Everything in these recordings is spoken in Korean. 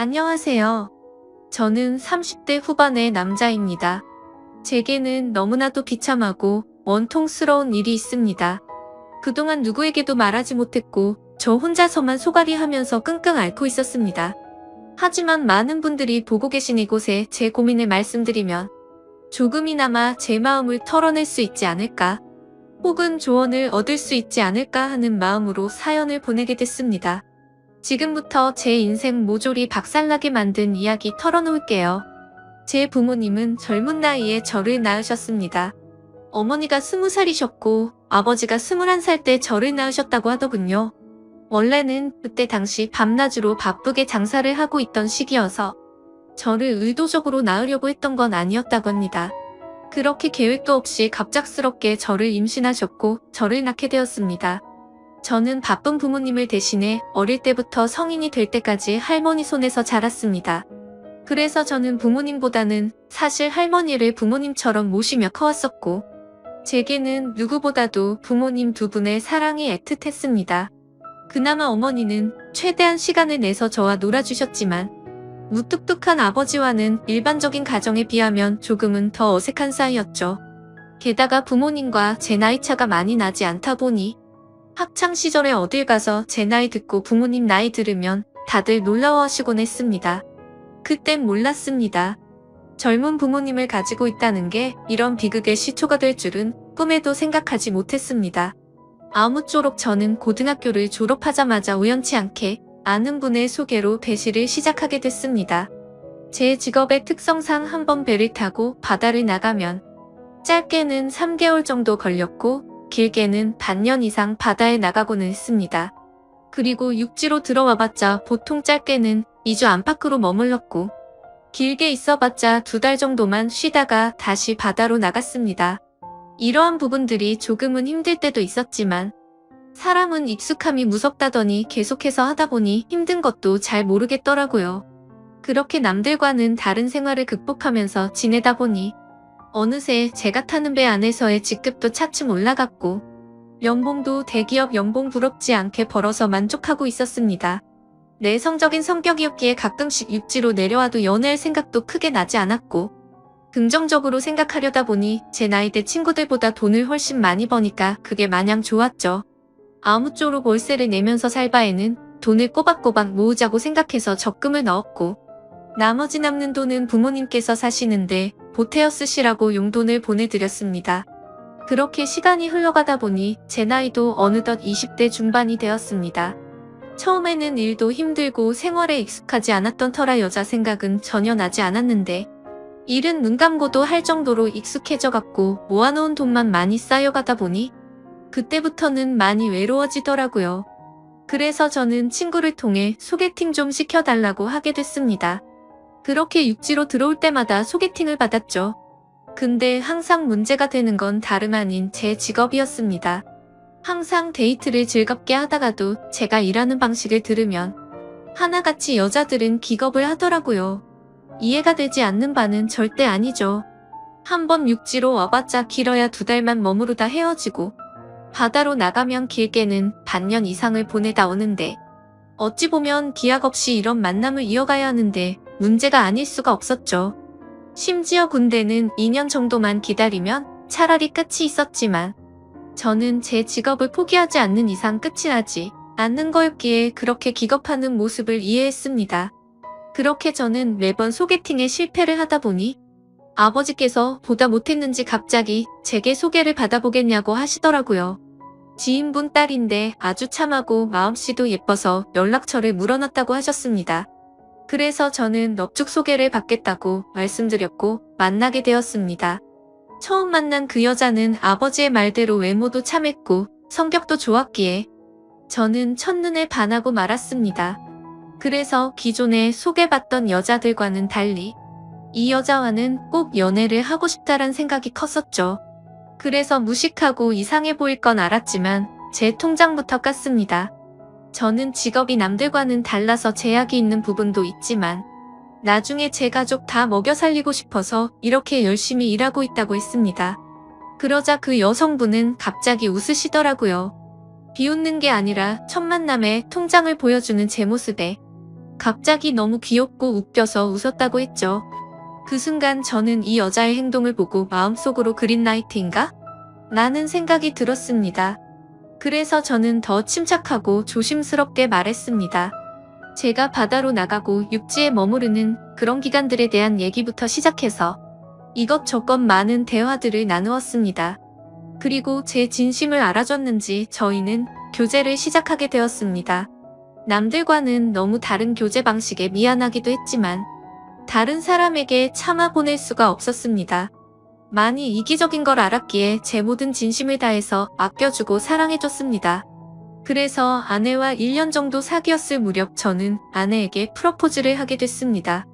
안녕하세요. 저는 30대 후반의 남자입니다. 제게는 너무나도 비참하고 원통스러운 일이 있습니다. 그동안 누구에게도 말하지 못했고 저 혼자서만 소갈이 하면서 끙끙 앓고 있었습니다. 하지만 많은 분들이 보고 계신 이곳에 제 고민을 말씀드리면 조금이나마 제 마음을 털어낼 수 있지 않을까, 혹은 조언을 얻을 수 있지 않을까 하는 마음으로 사연을 보내게 됐습니다. 지금부터 제 인생 모조리 박살나게 만든 이야기 털어놓을게요. 제 부모님은 젊은 나이에 저를 낳으셨습니다. 어머니가 20살이셨고 아버지가 21살 때 저를 낳으셨다고 하더군요. 원래는 그때 당시 밤낮으로 바쁘게 장사를 하고 있던 시기여서 저를 의도적으로 낳으려고 했던 건 아니었다고 합니다. 그렇게 계획도 없이 갑작스럽게 저를 임신하셨고 저를 낳게 되었습니다. 저는 바쁜 부모님을 대신해 어릴 때부터 성인이 될 때까지 할머니 손에서 자랐습니다. 그래서 저는 부모님보다는 사실 할머니를 부모님처럼 모시며 커왔었고, 제게는 누구보다도 부모님 두 분의 사랑이 애틋했습니다. 그나마 어머니는 최대한 시간을 내서 저와 놀아주셨지만, 무뚝뚝한 아버지와는 일반적인 가정에 비하면 조금은 더 어색한 사이였죠. 게다가 부모님과 제 나이 차가 많이 나지 않다 보니 학창 시절에 어딜 가서 제 나이 듣고 부모님 나이 들으면 다들 놀라워하시곤 했습니다. 그땐 몰랐습니다. 젊은 부모님을 가지고 있다는 게 이런 비극의 시초가 될 줄은 꿈에도 생각하지 못했습니다. 아무쪼록 저는 고등학교를 졸업하자마자 우연치 않게 아는 분의 소개로 배시를 시작하게 됐습니다. 제 직업의 특성상 한번 배를 타고 바다를 나가면 짧게는 3개월 정도 걸렸고 길게는 반년 이상 바다에 나가고는 했습니다. 그리고 육지로 들어와봤자 보통 짧게는 2주 안팎으로 머물렀고 길게 있어봤자 2달 정도만 쉬다가 다시 바다로 나갔습니다. 이러한 부분들이 조금은 힘들 때도 있었지만 사람은 익숙함이 무섭다더니 계속해서 하다 보니 힘든 것도 잘 모르겠더라고요. 그렇게 남들과는 다른 생활을 극복하면서 지내다 보니 어느새 제가 타는 배 안에서의 직급도 차츰 올라갔고 연봉도 대기업 연봉 부럽지 않게 벌어서 만족하고 있었습니다. 내성적인 성격이었기에 가끔씩 육지로 내려와도 연애할 생각도 크게 나지 않았고 긍정적으로 생각하려다 보니 제 나이대 친구들보다 돈을 훨씬 많이 버니까 그게 마냥 좋았죠. 아무쪼록 월세를 내면서 살 바에는 돈을 꼬박꼬박 모으자고 생각해서 적금을 넣었고 나머지 남는 돈은 부모님께서 사시는데 보태어 쓰시라고 용돈을 보내드렸습니다. 그렇게 시간이 흘러가다 보니 제 나이도 어느덧 20대 중반이 되었습니다. 처음에는 일도 힘들고 생활에 익숙하지 않았던 터라 여자 생각은 전혀 나지 않았는데 일은 눈 감고도 할 정도로 익숙해져갖고 모아놓은 돈만 많이 쌓여가다 보니 그때부터는 많이 외로워지더라고요. 그래서 저는 친구를 통해 소개팅 좀 시켜달라고 하게 됐습니다. 그렇게 육지로 들어올 때마다 소개팅을 받았죠. 근데 항상 문제가 되는 건 다름 아닌 제 직업이었습니다. 항상 데이트를 즐겁게 하다가도 제가 일하는 방식을 들으면 하나같이 여자들은 기겁을 하더라고요. 이해가 되지 않는 바는 절대 아니죠. 한번 육지로 와봤자 길어야 2달만 머무르다 헤어지고 바다로 나가면 길게는 반년 이상을 보내다 오는데 어찌 보면 기약 없이 이런 만남을 이어가야 하는데 문제가 아닐 수가 없었죠. 심지어 군대는 2년 정도만 기다리면 차라리 끝이 있었지만 저는 제 직업을 포기하지 않는 이상 끝이 나지 않는 거였기에 그렇게 기겁하는 모습을 이해했습니다. 그렇게 저는 매번 소개팅에 실패를 하다 보니 아버지께서 보다 못했는지 갑자기 제게 소개를 받아보겠냐고 하시더라고요. 지인분 딸인데 아주 참하고 마음씨도 예뻐서 연락처를 물어놨다고 하셨습니다. 그래서 저는 넙죽 소개를 받겠다고 말씀드렸고 만나게 되었습니다. 처음 만난 그 여자는 아버지의 말대로 외모도 참했고 성격도 좋았기에 저는 첫눈에 반하고 말았습니다. 그래서 기존에 소개받던 여자들과는 달리 이 여자와는 꼭 연애를 하고 싶다란 생각이 컸었죠. 그래서 무식하고 이상해 보일 건 알았지만 제 통장부터 깠습니다. 저는 직업이 남들과는 달라서 제약이 있는 부분도 있지만 나중에 제 가족 다 먹여 살리고 싶어서 이렇게 열심히 일하고 있다고 했습니다. 그러자 그 여성분은 갑자기 웃으시더라고요. 비웃는 게 아니라 첫 만남에 통장을 보여주는 제 모습에 갑자기 너무 귀엽고 웃겨서 웃었다고 했죠. 그 순간 저는 이 여자의 행동을 보고 마음속으로 그린라이트인가? 라는 생각이 들었습니다. 그래서 저는 더 침착하고 조심스럽게 말했습니다. 제가 바다로 나가고 육지에 머무르는 그런 기간들에 대한 얘기부터 시작해서 이것저것 많은 대화들을 나누었습니다. 그리고 제 진심을 알아줬는지 저희는 교제를 시작하게 되었습니다. 남들과는 너무 다른 교제 방식에 미안하기도 했지만 다른 사람에게 참아 보낼 수가 없었습니다. 많이 이기적인 걸 알았기에 제 모든 진심을 다해서 아껴주고 사랑해줬습니다. 그래서 아내와 1년 정도 사귀었을 무렵 저는 아내에게 프러포즈를 하게 됐습니다.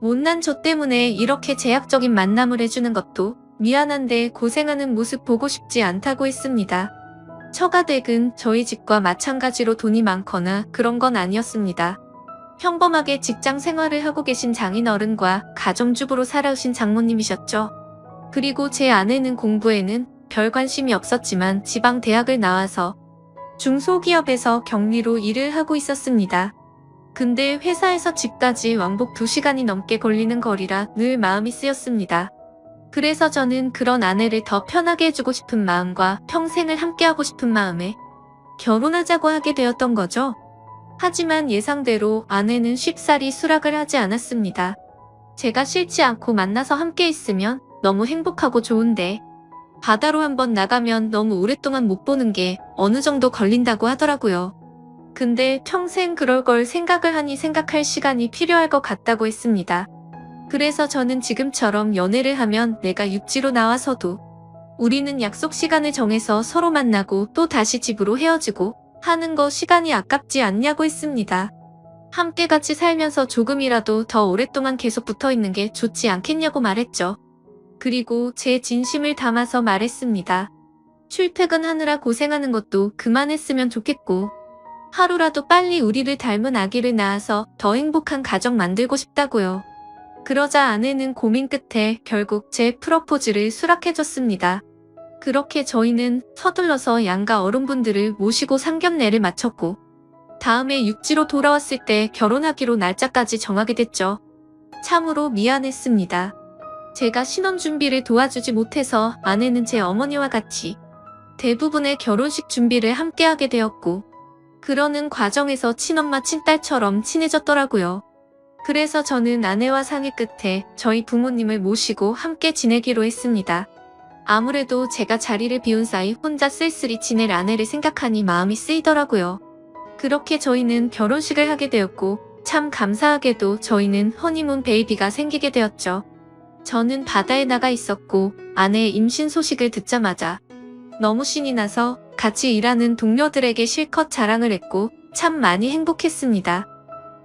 못난 저 때문에 이렇게 제약적인 만남을 해주는 것도 미안한데 고생하는 모습 보고 싶지 않다고 했습니다. 처가댁은 저희 집과 마찬가지로 돈이 많거나 그런 건 아니었습니다. 평범하게 직장 생활을 하고 계신 장인어른과 가정주부로 살아오신 장모님이셨죠. 그리고 제 아내는 공부에는 별 관심이 없었지만 지방 대학을 나와서 중소기업에서 격리로 일을 하고 있었습니다. 근데 회사에서 집까지 왕복 2시간이 넘게 걸리는 거리라 늘 마음이 쓰였습니다. 그래서 저는 그런 아내를 더 편하게 해주고 싶은 마음과 평생을 함께하고 싶은 마음에 결혼하자고 하게 되었던 거죠. 하지만 예상대로 아내는 쉽사리 수락을 하지 않았습니다. 제가 싫지 않고 만나서 함께 있으면 너무 행복하고 좋은데 바다로 한번 나가면 너무 오랫동안 못 보는 게 어느 정도 걸린다고 하더라고요. 근데 평생 그럴 걸 생각을 하니 생각할 시간이 필요할 것 같다고 했습니다. 그래서 저는 지금처럼 연애를 하면 내가 육지로 나와서도 우리는 약속 시간을 정해서 서로 만나고 또 다시 집으로 헤어지고 하는 거 시간이 아깝지 않냐고 했습니다. 함께 같이 살면서 조금이라도 더 오랫동안 계속 붙어 있는 게 좋지 않겠냐고 말했죠. 그리고 제 진심을 담아서 말했습니다. 출퇴근하느라 고생하는 것도 그만했으면 좋겠고 하루라도 빨리 우리를 닮은 아기를 낳아서 더 행복한 가정 만들고 싶다고요. 그러자 아내는 고민 끝에 결국 제 프러포즈를 수락해줬습니다. 그렇게 저희는 서둘러서 양가 어른분들을 모시고 상견례를 마쳤고 다음에 육지로 돌아왔을 때 결혼하기로 날짜까지 정하게 됐죠. 참으로 미안했습니다. 제가 신혼 준비를 도와주지 못해서 아내는 제 어머니와 같이 대부분의 결혼식 준비를 함께하게 되었고 그러는 과정에서 친엄마 친딸처럼 친해졌더라고요. 그래서 저는 아내와 상의 끝에 저희 부모님을 모시고 함께 지내기로 했습니다. 아무래도 제가 자리를 비운 사이 혼자 쓸쓸히 지낼 아내를 생각하니 마음이 쓰이더라고요. 그렇게 저희는 결혼식을 하게 되었고 참 감사하게도 저희는 허니문 베이비가 생기게 되었죠. 저는 바다에 나가 있었고 아내의 임신 소식을 듣자마자 너무 신이 나서 같이 일하는 동료들에게 실컷 자랑을 했고 참 많이 행복했습니다.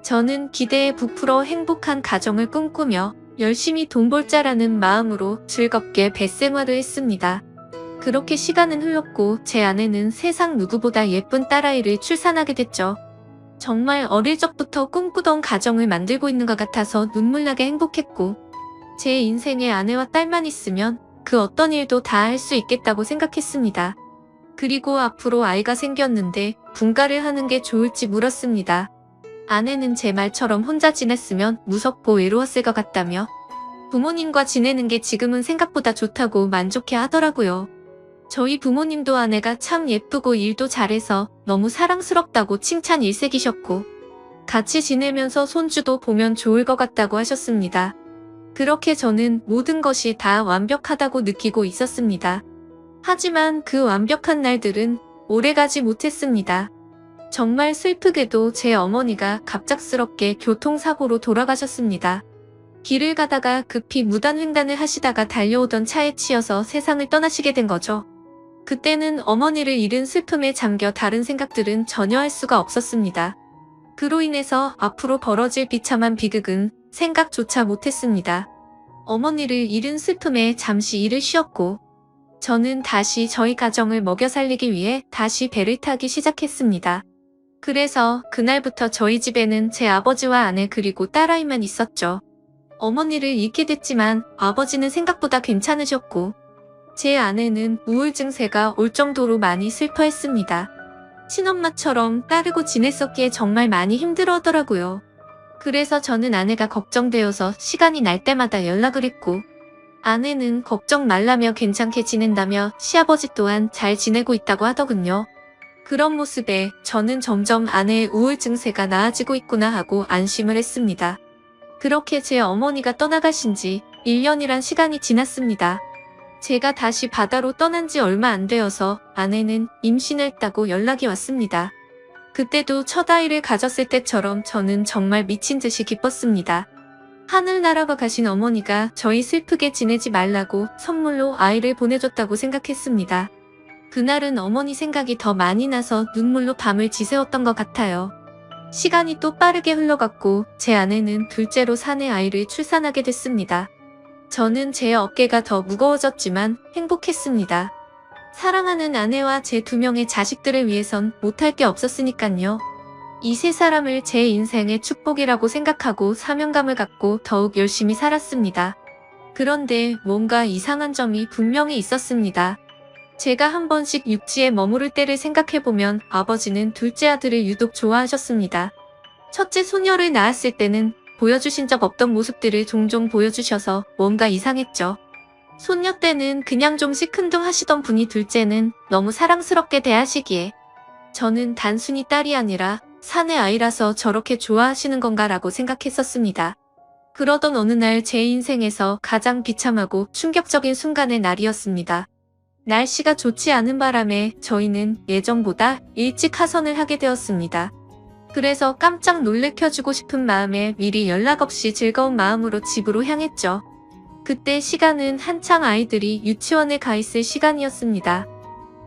저는 기대에 부풀어 행복한 가정을 꿈꾸며 열심히 돈 벌자라는 마음으로 즐겁게 뱃생활을 했습니다. 그렇게 시간은 흘렀고 제 아내는 세상 누구보다 예쁜 딸아이를 출산하게 됐죠. 정말 어릴 적부터 꿈꾸던 가정을 만들고 있는 것 같아서 눈물나게 행복했고 제 인생에 아내와 딸만 있으면 그 어떤 일도 다 할 수 있겠다고 생각했습니다. 그리고 앞으로 아이가 생겼는데 분가를 하는 게 좋을지 물었습니다. 아내는 제 말처럼 혼자 지냈으면 무섭고 외로웠을 것 같다며 부모님과 지내는 게 지금은 생각보다 좋다고 만족해 하더라고요. 저희 부모님도 아내가 참 예쁘고 일도 잘해서 너무 사랑스럽다고 칭찬 일색이셨고 같이 지내면서 손주도 보면 좋을 것 같다고 하셨습니다. 그렇게 저는 모든 것이 다 완벽하다고 느끼고 있었습니다. 하지만 그 완벽한 날들은 오래가지 못했습니다. 정말 슬프게도 제 어머니가 갑작스럽게 교통사고로 돌아가셨습니다. 길을 가다가 급히 무단횡단을 하시다가 달려오던 차에 치여서 세상을 떠나시게 된 거죠. 그때는 어머니를 잃은 슬픔에 잠겨 다른 생각들은 전혀 할 수가 없었습니다. 그로 인해서 앞으로 벌어질 비참한 비극은 생각조차 못했습니다. 어머니를 잃은 슬픔에 잠시 일을 쉬었고 저는 다시 저희 가정을 먹여 살리기 위해 다시 배를 타기 시작했습니다. 그래서 그날부터 저희 집에는 제 아버지와 아내 그리고 딸아이만 있었죠. 어머니를 잃게 됐지만 아버지는 생각보다 괜찮으셨고 제 아내는 우울증세가 올 정도로 많이 슬퍼했습니다. 친엄마처럼 따르고 지냈었기에 정말 많이 힘들어하더라고요. 그래서 저는 아내가 걱정되어서 시간이 날 때마다 연락을 했고, 아내는 걱정 말라며 괜찮게 지낸다며 시아버지 또한 잘 지내고 있다고 하더군요. 그런 모습에 저는 점점 아내의 우울 증세가 나아지고 있구나 하고 안심을 했습니다. 그렇게 제 어머니가 떠나가신 지 1년이란 시간이 지났습니다. 제가 다시 바다로 떠난 지 얼마 안 되어서 아내는 임신을 했다고 연락이 왔습니다. 그때도 첫 아이를 가졌을 때처럼 저는 정말 미친 듯이 기뻤습니다. 하늘 날아가 가신 어머니가 저희 슬프게 지내지 말라고 선물로 아이를 보내줬다고 생각했습니다. 그날은 어머니 생각이 더 많이 나서 눈물로 밤을 지새웠던 것 같아요. 시간이 또 빠르게 흘러갔고 제 아내는 둘째로 사내 아이를 출산하게 됐습니다. 저는 제 어깨가 더 무거워졌지만 행복했습니다. 사랑하는 아내와 제 2명의 자식들을 위해선 못할 게 없었으니깐요. 이 세 사람을 제 인생의 축복이라고 생각하고 사명감을 갖고 더욱 열심히 살았습니다. 그런데 뭔가 이상한 점이 분명히 있었습니다. 제가 한 번씩 육지에 머무를 때를 생각해보면 아버지는 둘째 아들을 유독 좋아하셨습니다. 첫째 소녀를 낳았을 때는 보여주신 적 없던 모습들을 종종 보여주셔서 뭔가 이상했죠. 손녀 때는 그냥 좀 시큰둥하시던 분이 둘째는 너무 사랑스럽게 대하시기에 저는 단순히 딸이 아니라 사내 아이라서 저렇게 좋아하시는 건가라고 생각했었습니다. 그러던 어느 날 제 인생에서 가장 비참하고 충격적인 순간의 날이었습니다. 날씨가 좋지 않은 바람에 저희는 예정보다 일찍 하선을 하게 되었습니다. 그래서 깜짝 놀래켜주고 싶은 마음에 미리 연락 없이 즐거운 마음으로 집으로 향했죠. 그때 시간은 한창 아이들이 유치원에 가 있을 시간이었습니다.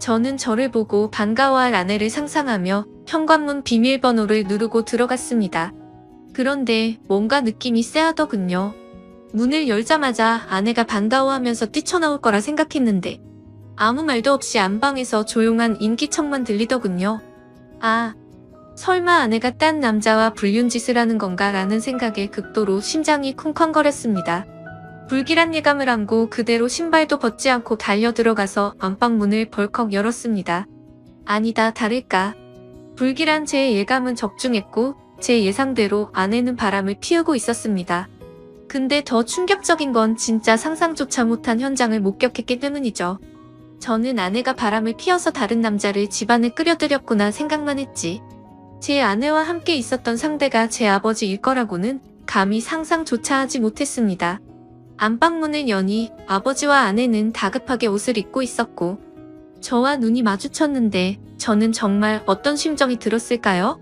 저는 저를 보고 반가워할 아내를 상상하며 현관문 비밀번호를 누르고 들어갔습니다. 그런데 뭔가 느낌이 쎄하더군요. 문을 열자마자 아내가 반가워하면서 뛰쳐나올 거라 생각했는데 아무 말도 없이 안방에서 조용한 인기척만 들리더군요. 아, 설마 아내가 딴 남자와 불륜짓을 하는 건가 라는 생각에 극도로 심장이 쿵쾅거렸습니다. 불길한 예감을 안고 그대로 신발도 벗지 않고 달려 들어가서 안방문을 벌컥 열었습니다. 아니다 다를까. 불길한 제 예감은 적중했고 제 예상대로 아내는 바람을 피우고 있었습니다. 근데 더 충격적인 건 진짜 상상조차 못한 현장을 목격했기 때문이죠. 저는 아내가 바람을 피워서 다른 남자를 집안에 끌어들였구나 생각만 했지. 제 아내와 함께 있었던 상대가 제 아버지일 거라고는 감히 상상조차 하지 못했습니다. 안방문을 여니 아버지와 아내는 다급하게 옷을 입고 있었고 저와 눈이 마주쳤는데 저는 정말 어떤 심정이 들었을까요?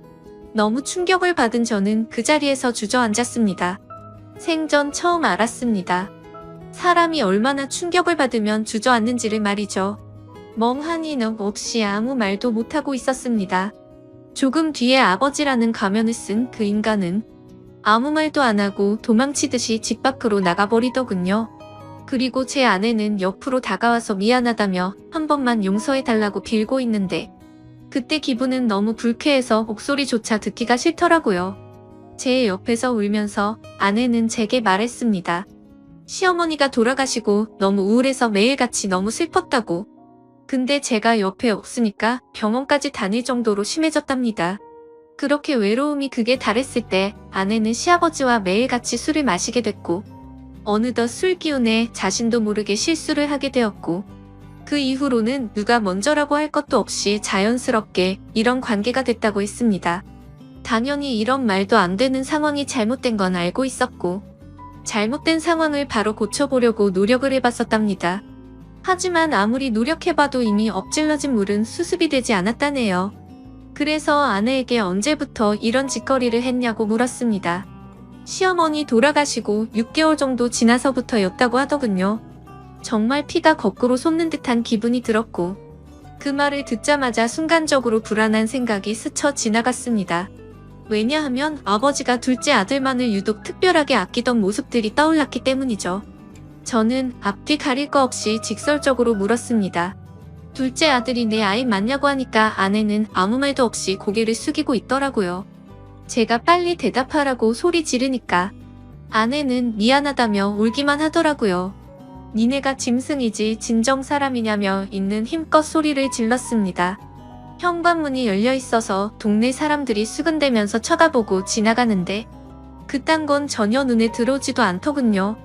너무 충격을 받은 저는 그 자리에서 주저앉았습니다. 생전 처음 알았습니다. 사람이 얼마나 충격을 받으면 주저앉는지를 말이죠. 멍하니 넋 없이 아무 말도 못하고 있었습니다. 조금 뒤에 아버지라는 가면을 쓴 그 인간은 아무 말도 안 하고 도망치듯이 집 밖으로 나가버리더군요. 그리고 제 아내는 옆으로 다가와서 미안하다며 한 번만 용서해달라고 빌고 있는데 그때 기분은 너무 불쾌해서 목소리조차 듣기가 싫더라고요. 제 옆에서 울면서 아내는 제게 말했습니다. 시어머니가 돌아가시고 너무 우울해서 매일같이 너무 슬펐다고. 근데 제가 옆에 없으니까 병원까지 다닐 정도로 심해졌답니다. 그렇게 외로움이 극에 달했을 때 아내는 시아버지와 매일같이 술을 마시게 됐고 어느덧 술 기운에 자신도 모르게 실수를 하게 되었고 그 이후로는 누가 먼저라고 할 것도 없이 자연스럽게 이런 관계가 됐다고 했습니다. 당연히 이런 말도 안 되는 상황이 잘못된 건 알고 있었고 잘못된 상황을 바로 고쳐보려고 노력을 해봤었답니다. 하지만 아무리 노력해봐도 이미 엎질러진 물은 수습이 되지 않았다네요. 그래서 아내에게 언제부터 이런 짓거리를 했냐고 물었습니다. 시어머니 돌아가시고 6개월 정도 지나서부터였다고 하더군요. 정말 피가 거꾸로 솟는 듯한 기분이 들었고 그 말을 듣자마자 순간적으로 불안한 생각이 스쳐 지나갔습니다. 왜냐하면 아버지가 둘째 아들만을 유독 특별하게 아끼던 모습들이 떠올랐기 때문이죠. 저는 앞뒤 가릴 거 없이 직설적으로 물었습니다. 둘째 아들이 내 아이 맞냐고 하니까 아내는 아무 말도 없이 고개를 숙이고 있더라고요. 제가 빨리 대답하라고 소리 지르니까 아내는 미안하다며 울기만 하더라고요. 니네가 짐승이지 진정 사람이냐며 있는 힘껏 소리를 질렀습니다. 현관문이 열려 있어서 동네 사람들이 수근대면서 쳐다보고 지나가는데 그딴 건 전혀 눈에 들어오지도 않더군요.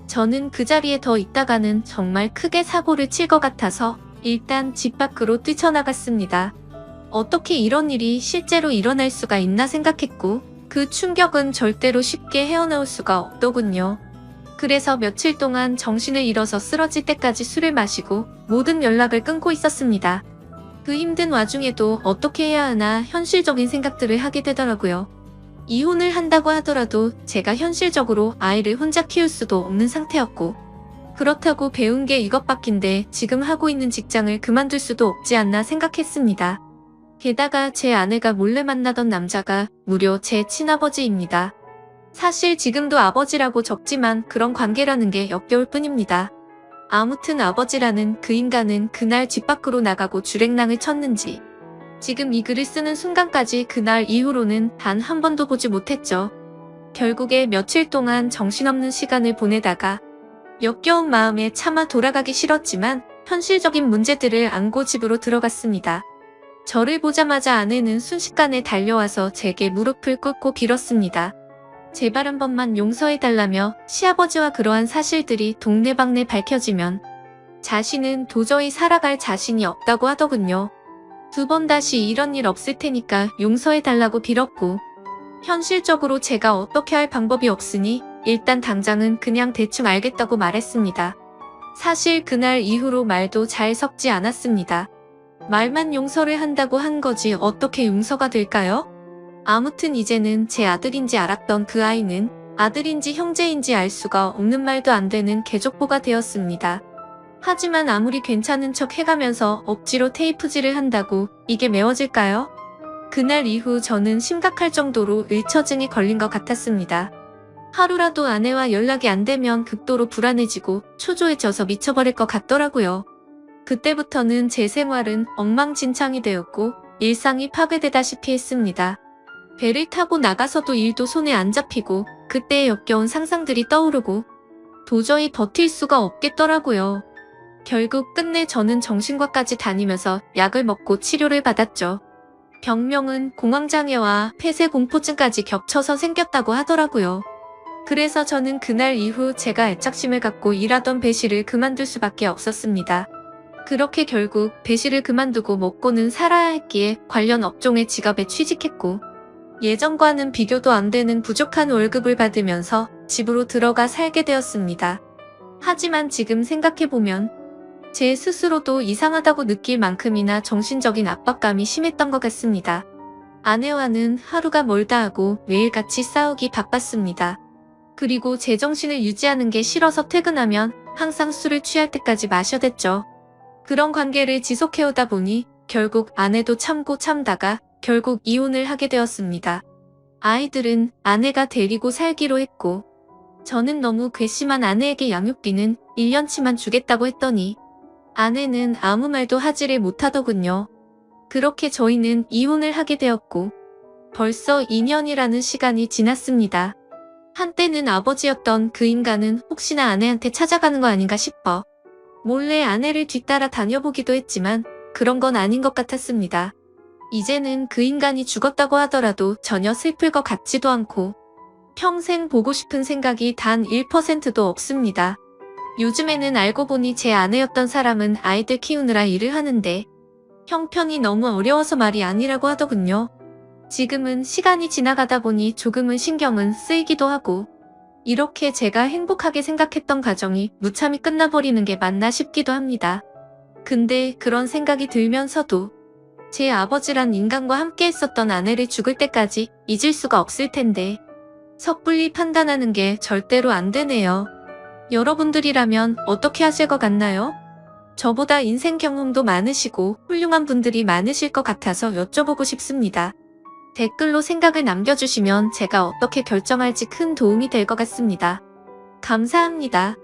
저는 그 자리에 더 있다가는 정말 크게 사고를 칠 것 같아서 일단 집 밖으로 뛰쳐나갔습니다. 어떻게 이런 일이 실제로 일어날 수가 있나 생각했고 그 충격은 절대로 쉽게 헤어나올 수가 없더군요. 그래서 며칠 동안 정신을 잃어서 쓰러질 때까지 술을 마시고 모든 연락을 끊고 있었습니다. 그 힘든 와중에도 어떻게 해야 하나 현실적인 생각들을 하게 되더라고요. 이혼을 한다고 하더라도 제가 현실적으로 아이를 혼자 키울 수도 없는 상태였고 그렇다고 배운 게 이것밖인데 지금 하고 있는 직장을 그만둘 수도 없지 않나 생각했습니다. 게다가 제 아내가 몰래 만나던 남자가 무려 제 친아버지입니다. 사실 지금도 아버지라고 적지만 그런 관계라는 게 역겨울 뿐입니다. 아무튼 아버지라는 그 인간은 그날 집 밖으로 나가고 주랭랑을 쳤는지 지금 이 글을 쓰는 순간까지 그날 이후로는 단 한 번도 보지 못했죠. 결국에 며칠 동안 정신없는 시간을 보내다가 역겨운 마음에 차마 돌아가기 싫었지만 현실적인 문제들을 안고 집으로 들어갔습니다. 저를 보자마자 아내는 순식간에 달려와서 제게 무릎을 꿇고 빌었습니다. 제발 한 번만 용서해달라며 시아버지와 그러한 사실들이 동네방네 밝혀지면 자신은 도저히 살아갈 자신이 없다고 하더군요. 2번 다시 이런 일 없을 테니까 용서해달라고 빌었고 현실적으로 제가 어떻게 할 방법이 없으니 일단 당장은 그냥 대충 알겠다고 말했습니다. 사실 그날 이후로 말도 잘 섞지 않았습니다. 말만 용서를 한다고 한 거지 어떻게 용서가 될까요? 아무튼 이제는 제 아들인지 알았던 그 아이는 아들인지 형제인지 알 수가 없는 말도 안 되는 개족보가 되었습니다. 하지만 아무리 괜찮은 척 해가면서 억지로 테이프질을 한다고 이게 메워질까요? 그날 이후 저는 심각할 정도로 의처증에 걸린 것 같았습니다. 하루라도 아내와 연락이 안 되면 극도로 불안해지고 초조해져서 미쳐버릴 것 같더라고요. 그때부터는 제 생활은 엉망진창이 되었고 일상이 파괴되다시피 했습니다. 배를 타고 나가서도 일도 손에 안 잡히고 그때의 역겨운 상상들이 떠오르고 도저히 버틸 수가 없겠더라고요. 결국 끝내 저는 정신과까지 다니면서 약을 먹고 치료를 받았죠. 병명은 공황장애와 폐쇄공포증까지 겹쳐서 생겼다고 하더라고요. 그래서 저는 그날 이후 제가 애착심을 갖고 일하던 배실을 그만둘 수밖에 없었습니다. 그렇게 결국 배실을 그만두고 먹고는 살아야 했기에 관련 업종의 직업에 취직했고 예전과는 비교도 안 되는 부족한 월급을 받으면서 집으로 들어가 살게 되었습니다. 하지만 지금 생각해보면 제 스스로도 이상하다고 느낄 만큼이나 정신적인 압박감이 심했던 것 같습니다. 아내와는 하루가 멀다 하고 매일같이 싸우기 바빴습니다. 그리고 제정신을 유지하는 게 싫어서 퇴근하면 항상 술을 취할 때까지 마셔댔죠. 그런 관계를 지속해오다 보니 결국 아내도 참고 참다가 결국 이혼을 하게 되었습니다. 아이들은 아내가 데리고 살기로 했고 저는 너무 괘씸한 아내에게 양육비는 1년치만 주겠다고 했더니 아내는 아무 말도 하지를 못하더군요. 그렇게 저희는 이혼을 하게 되었고 벌써 2년이라는 시간이 지났습니다. 한때는 아버지였던 그 인간은 혹시나 아내한테 찾아가는 거 아닌가 싶어 몰래 아내를 뒤따라 다녀보기도 했지만 그런 건 아닌 것 같았습니다. 이제는 그 인간이 죽었다고 하더라도 전혀 슬플 것 같지도 않고 평생 보고 싶은 생각이 단 1%도 없습니다. 요즘에는 알고 보니 제 아내였던 사람은 아이들 키우느라 일을 하는데 형편이 너무 어려워서 말이 아니라고 하더군요. 지금은 시간이 지나가다 보니 조금은 신경은 쓰이기도 하고 이렇게 제가 행복하게 생각했던 가정이 무참히 끝나버리는 게 맞나 싶기도 합니다. 근데 그런 생각이 들면서도 제 아버지란 인간과 함께 했었던 아내를 죽을 때까지 잊을 수가 없을 텐데 섣불리 판단하는 게 절대로 안 되네요. 여러분들이라면 어떻게 하실 것 같나요? 저보다 인생 경험도 많으시고 훌륭한 분들이 많으실 것 같아서 여쭤보고 싶습니다. 댓글로 생각을 남겨주시면 제가 어떻게 결정할지 큰 도움이 될 것 같습니다. 감사합니다.